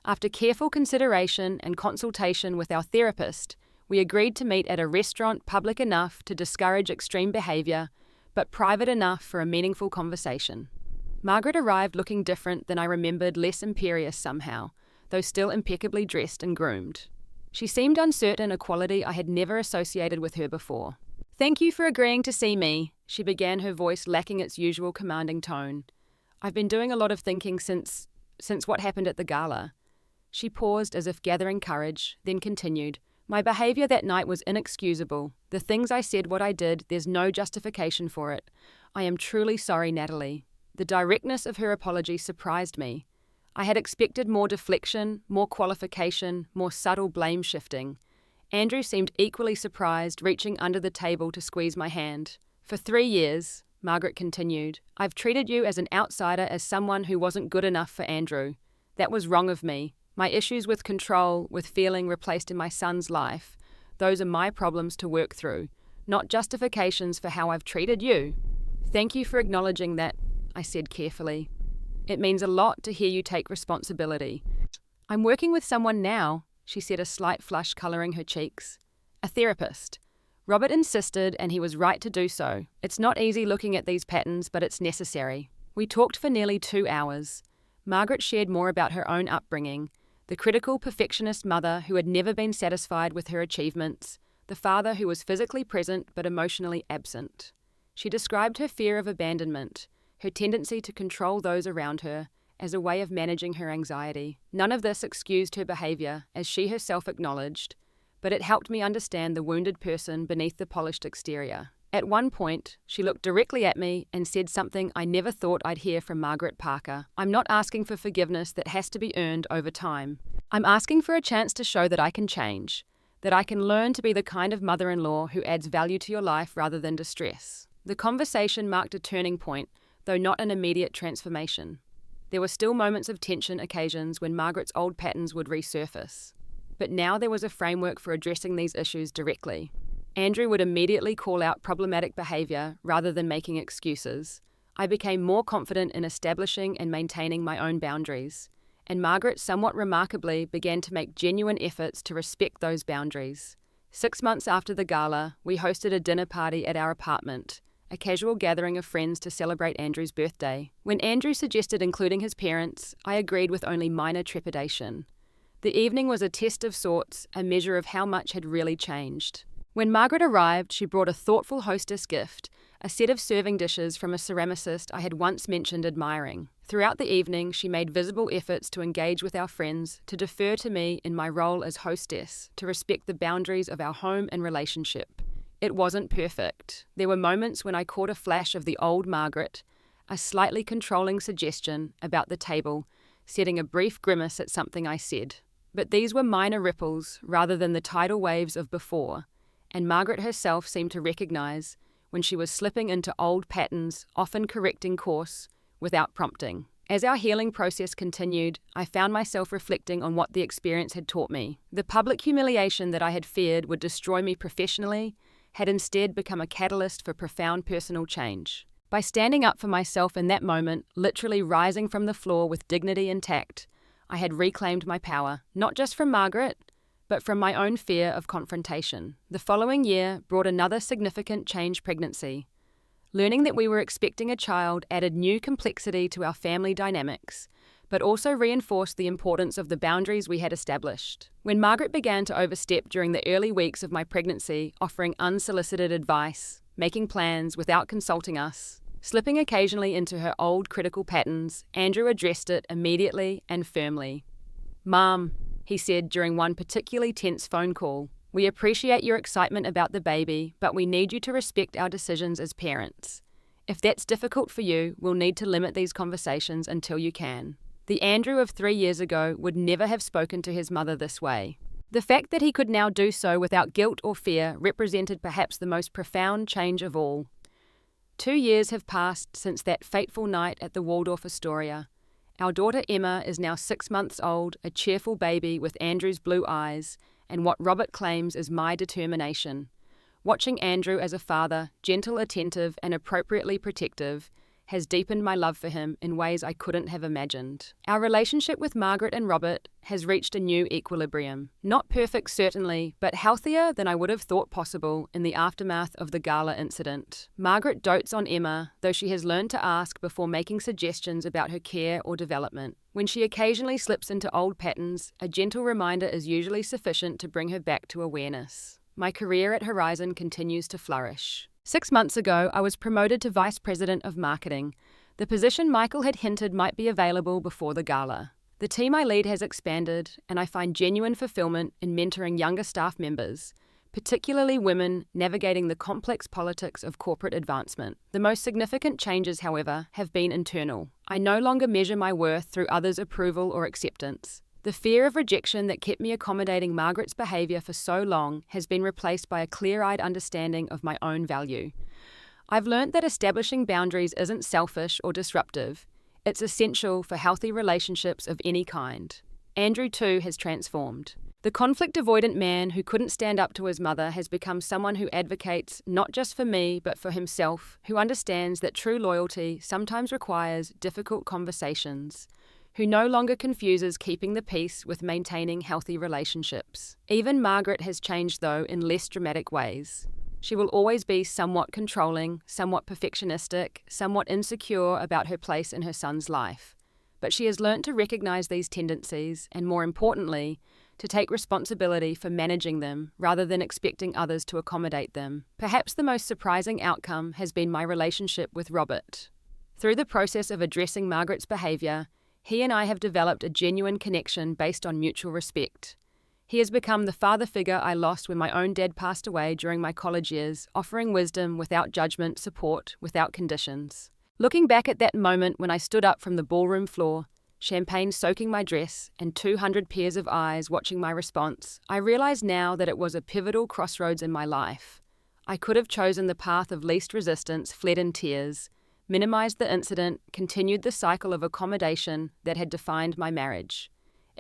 After careful consideration and consultation with our therapist, we agreed to meet at a restaurant public enough to discourage extreme behaviour, but private enough for a meaningful conversation. Margaret arrived looking different than I remembered, less imperious somehow, though still impeccably dressed and groomed. She seemed uncertain, a quality I had never associated with her before. Thank you for agreeing to see me, she began, her voice lacking its usual commanding tone. I've been doing a lot of thinking since what happened at the gala. She paused as if gathering courage, then continued. My behaviour that night was inexcusable. The things I said, what I did, there's no justification for it. I am truly sorry, Natalie. The directness of her apology surprised me. I had expected more deflection, more qualification, more subtle blame shifting. Andrew seemed equally surprised, reaching under the table to squeeze my hand. For 3 years, Margaret continued, I've treated you as an outsider, as someone who wasn't good enough for Andrew. That was wrong of me. My issues with control, with feeling replaced in my son's life, those are my problems to work through, not justifications for how I've treated you. Thank you for acknowledging that, I said carefully. It means a lot to hear you take responsibility. I'm working with someone now, she said, a slight flush colouring her cheeks. A therapist. Robert insisted, and he was right to do so. It's not easy looking at these patterns, but it's necessary. We talked for nearly 2 hours. Margaret shared more about her own upbringing, the critical perfectionist mother who had never been satisfied with her achievements, the father who was physically present but emotionally absent. She described her fear of abandonment, her tendency to control those around her, as a way of managing her anxiety. None of this excused her behaviour, as she herself acknowledged, but it helped me understand the wounded person beneath the polished exterior. At one point, she looked directly at me and said something I never thought I'd hear from Margaret Parker. "I'm not asking for forgiveness that has to be earned over time. I'm asking for a chance to show that I can change, that I can learn to be the kind of mother-in-law who adds value to your life rather than distress." The conversation marked a turning point, though not an immediate transformation. There were still moments of tension, occasions when Margaret's old patterns would resurface. But now there was a framework for addressing these issues directly. Andrew would immediately call out problematic behavior rather than making excuses. I became more confident in establishing and maintaining my own boundaries, and Margaret, somewhat remarkably, began to make genuine efforts to respect those boundaries. 6 months after the gala, we hosted a dinner party at our apartment, a casual gathering of friends to celebrate Andrew's birthday. When Andrew suggested including his parents, I agreed with only minor trepidation. The evening was a test of sorts, a measure of how much had really changed. When Margaret arrived, she brought a thoughtful hostess gift, a set of serving dishes from a ceramicist I had once mentioned admiring. Throughout the evening, she made visible efforts to engage with our friends, to defer to me in my role as hostess, to respect the boundaries of our home and relationship. It wasn't perfect. There were moments when I caught a flash of the old Margaret, a slightly controlling suggestion about the table, setting a brief grimace at something I said. But these were minor ripples rather than the tidal waves of before, and Margaret herself seemed to recognize when she was slipping into old patterns, often correcting course without prompting. As our healing process continued, I found myself reflecting on what the experience had taught me. The public humiliation that I had feared would destroy me professionally had instead become a catalyst for profound personal change. By standing up for myself in that moment, literally rising from the floor with dignity intact, I had reclaimed my power, not just from Margaret, but from my own fear of confrontation. The following year brought another significant change: pregnancy. Learning that we were expecting a child added new complexity to our family dynamics, but also reinforced the importance of the boundaries we had established. When Margaret began to overstep during the early weeks of my pregnancy, offering unsolicited advice, making plans without consulting us, slipping occasionally into her old critical patterns, Andrew addressed it immediately and firmly. "Mom," he said during one particularly tense phone call, "we appreciate your excitement about the baby, but we need you to respect our decisions as parents. If that's difficult for you, we'll need to limit these conversations until you can." The Andrew of 3 years ago would never have spoken to his mother this way. The fact that he could now do so without guilt or fear represented perhaps the most profound change of all. 2 years have passed since that fateful night at the Waldorf Astoria. Our daughter Emma is now 6 months old, a cheerful baby with Andrew's blue eyes, and what Robert claims is my determination. Watching Andrew as a father, gentle, attentive, and appropriately protective, has deepened my love for him in ways I couldn't have imagined. Our relationship with Margaret and Robert has reached a new equilibrium. Not perfect, certainly, but healthier than I would have thought possible in the aftermath of the gala incident. Margaret dotes on Emma, though she has learned to ask before making suggestions about her care or development. When she occasionally slips into old patterns, a gentle reminder is usually sufficient to bring her back to awareness. My career at Horizon continues to flourish. 6 months ago, I was promoted to Vice President of Marketing, the position Michael had hinted might be available before the gala. The team I lead has expanded, and I find genuine fulfillment in mentoring younger staff members, particularly women navigating the complex politics of corporate advancement. The most significant changes, however, have been internal. I no longer measure my worth through others' approval or acceptance. The fear of rejection that kept me accommodating Margaret's behavior for so long has been replaced by a clear-eyed understanding of my own value. I've learnt that establishing boundaries isn't selfish or disruptive. It's essential for healthy relationships of any kind. Andrew, too, has transformed. The conflict-avoidant man who couldn't stand up to his mother has become someone who advocates not just for me, but for himself, who understands that true loyalty sometimes requires difficult conversations, who no longer confuses keeping the peace with maintaining healthy relationships. Even Margaret has changed, though, in less dramatic ways. She will always be somewhat controlling, somewhat perfectionistic, somewhat insecure about her place in her son's life. But she has learnt to recognize these tendencies and, more importantly, to take responsibility for managing them rather than expecting others to accommodate them. Perhaps the most surprising outcome has been my relationship with Robert. Through the process of addressing Margaret's behavior, he and I have developed a genuine connection based on mutual respect. He has become the father figure I lost when my own dad passed away during my college years, offering wisdom without judgment, support without conditions. Looking back at that moment when I stood up from the ballroom floor, champagne soaking my dress, and 200 pairs of eyes watching my response, I realize now that it was a pivotal crossroads in my life. I could have chosen the path of least resistance, fled in tears, minimized the incident, continued the cycle of accommodation that had defined my marriage.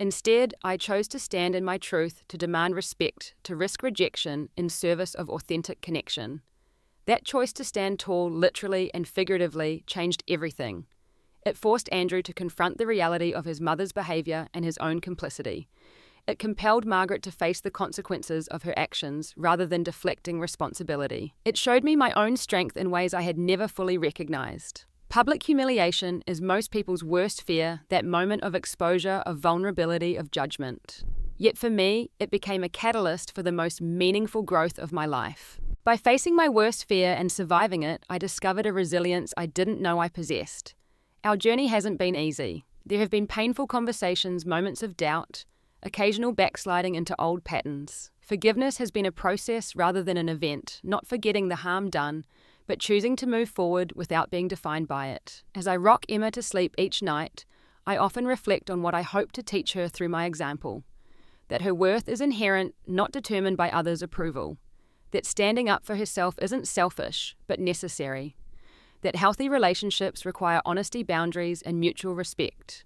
Instead, I chose to stand in my truth, to demand respect, to risk rejection in service of authentic connection. That choice to stand tall, literally and figuratively, changed everything. It forced Andrew to confront the reality of his mother's behavior and his own complicity. It compelled Margaret to face the consequences of her actions rather than deflecting responsibility. It showed me my own strength in ways I had never fully recognized. Public humiliation is most people's worst fear, that moment of exposure, of vulnerability, of judgment. Yet for me, it became a catalyst for the most meaningful growth of my life. By facing my worst fear and surviving it, I discovered a resilience I didn't know I possessed. Our journey hasn't been easy. There have been painful conversations, moments of doubt, occasional backsliding into old patterns. Forgiveness has been a process rather than an event, not forgetting the harm done, but choosing to move forward without being defined by it. As I rock Emma to sleep each night, I often reflect on what I hope to teach her through my example. That her worth is inherent, not determined by others' approval. That standing up for herself isn't selfish, but necessary. That healthy relationships require honesty, boundaries, and mutual respect.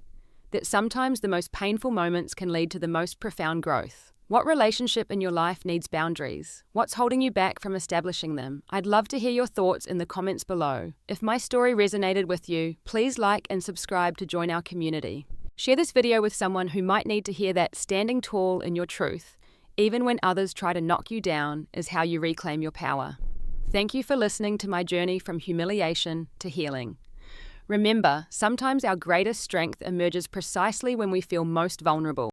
That sometimes the most painful moments can lead to the most profound growth. What relationship in your life needs boundaries? What's holding you back from establishing them? I'd love to hear your thoughts in the comments below. If my story resonated with you, please like and subscribe to join our community. Share this video with someone who might need to hear that standing tall in your truth, even when others try to knock you down, is how you reclaim your power. Thank you for listening to my journey from humiliation to healing. Remember, sometimes our greatest strength emerges precisely when we feel most vulnerable.